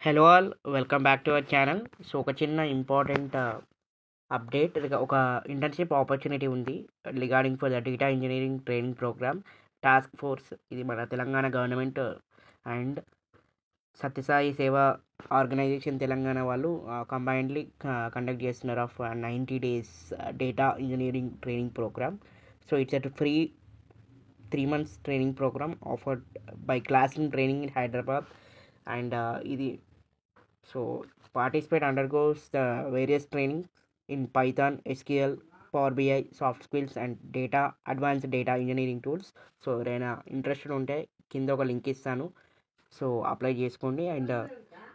Hello all, welcome back to our channel. So ఒక చిన్న important update, ఒక internship opportunity ఉంది regarding for the data engineering training program task force. ఇది మన Telangana government and Sathya Sai సేవా organisation Telangana వాళ్ళు కంబైన్డ్లీ కండక్ట్ చేస్తున్నారు of 90 days data engineering training program. So it's at free 3 months training program offered by classroom training in Hyderabad. And ఇది so participant undergoes the various trainings in Python, SQL, Power BI, soft skills and advanced data engineering tools. So ఎవరైనా interested ఉంటే కింద ఒక link ఇస్తాను, so apply చేసుకోండి. And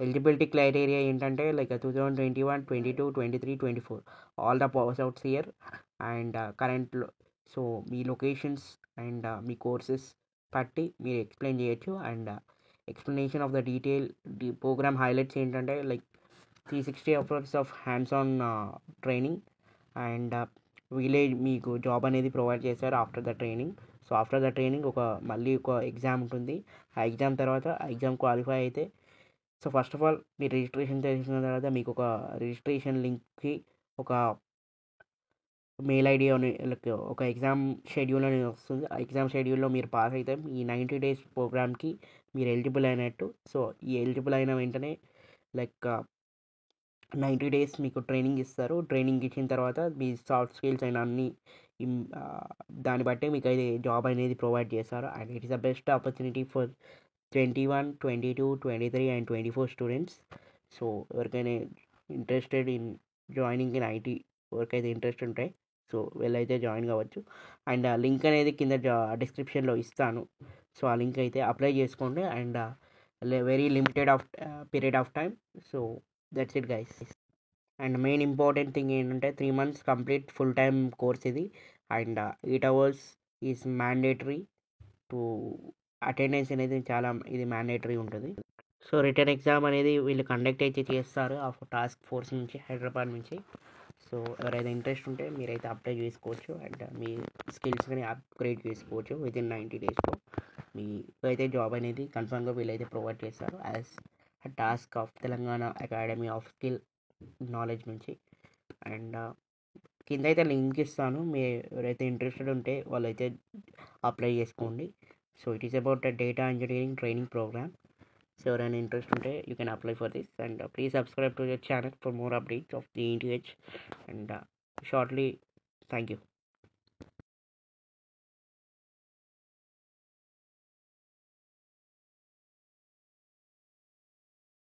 eligibility criteria ఏంటంటే like 2021, 22, 23, 24 all the pass outs year and కరెంట్లో. So మీ locations and మీ కోర్సెస్ బట్టి మీరు ఎక్స్ప్లెయిన్ చేయొచ్చు. And explanation of the program highlights ఏంటంటే like 360 hours of hands on training and village మీకు జాబ్ అనేది ప్రొవైడ్ చేశారు after the training. So after the training మళ్ళీ ఒక ఎగ్జామ్ ఉంటుంది. ఆ ఎగ్జామ్ తర్వాత ఆ ఎగ్జామ్ క్వాలిఫై అయితే, సో ఫస్ట్ ఆఫ్ ఆల్ మీరు రిజిస్ట్రేషన్ చేసిన తర్వాత మీకు ఒక రిజిస్ట్రేషన్ లింక్కి ఒక మెయిల్ ఐడి అని ఒక ఎగ్జామ్ షెడ్యూల్ అనేది వస్తుంది. ఆ ఎగ్జామ్ షెడ్యూల్లో మీరు పాస్ అయితే ఈ 90 days ప్రోగ్రామ్కి మీరు ఎలిజిబుల్ అయినట్టు. సో ఈ ఎలిజిబుల్ అయిన వెంటనే లైక్ 90 days మీకు ట్రైనింగ్ ఇస్తారు. ట్రైనింగ్ ఇచ్చిన తర్వాత మీ సాఫ్ట్ స్కిల్స్ అయిన అన్ని దాన్ని బట్టి మీకు అయితే జాబ్ అనేది ప్రొవైడ్ చేస్తారు. And it is the best opportunity for 21, 22, 23 and 24 students. So ఎవరికైనా interested in joining in IT, ఎవరికైతే ఇంట్రెస్ట్ ఉంటాయి సో వెళ్ళైతే జాయిన్ కావచ్చు. అండ్ ఆ లింక్ అనేది కింద డిస్క్రిప్షన్లో ఇస్తాను. సో ఆ లింక్ అయితే అప్లై చేసుకోండి. And very limited period of time. So that's it guys. And main important thing ఏంటంటే 3 months complete full time course ఇది. And 8 hours is mandatory to attendance అనేది చాలా ఇది మ్యాండేటరీ ఉంటుంది. సో రిటర్న్ ఎగ్జామ్ అనేది వీళ్ళు కండక్ట్ అయితే చేస్తారు ఆ టాస్క్ ఫోర్స్ నుంచి, హైదరాబాద్ నుంచి. సో ఎవరైతే ఇంట్రెస్ట్ ఉంటే మీరైతే అప్లై చేసుకోవచ్చు. అండ్ మీ స్కిల్స్ కానీ అప్గ్రేడ్ చేసుకోవచ్చు వితిన్ 90 daysలో. మీకు అయితే జాబ్ అనేది కన్ఫర్మ్గా వీళ్ళైతే ప్రొవైడ్ చేస్తారు as task of Telangana academy of skill knowledge నుంచి. అండ్ కింద అయితే లింక్ ఇస్తాను, మీరు ఎవరైతే ఇంట్రెస్టెడ్ ఉంటే వాళ్ళైతే అప్లై చేసుకోండి. So it is about data engineering training program. So ఎవరైనా ఇంట్రెస్ట్ ఉంటే you can apply for this. And please subscribe to your channel for more updates of the ETH. And shortly thank you.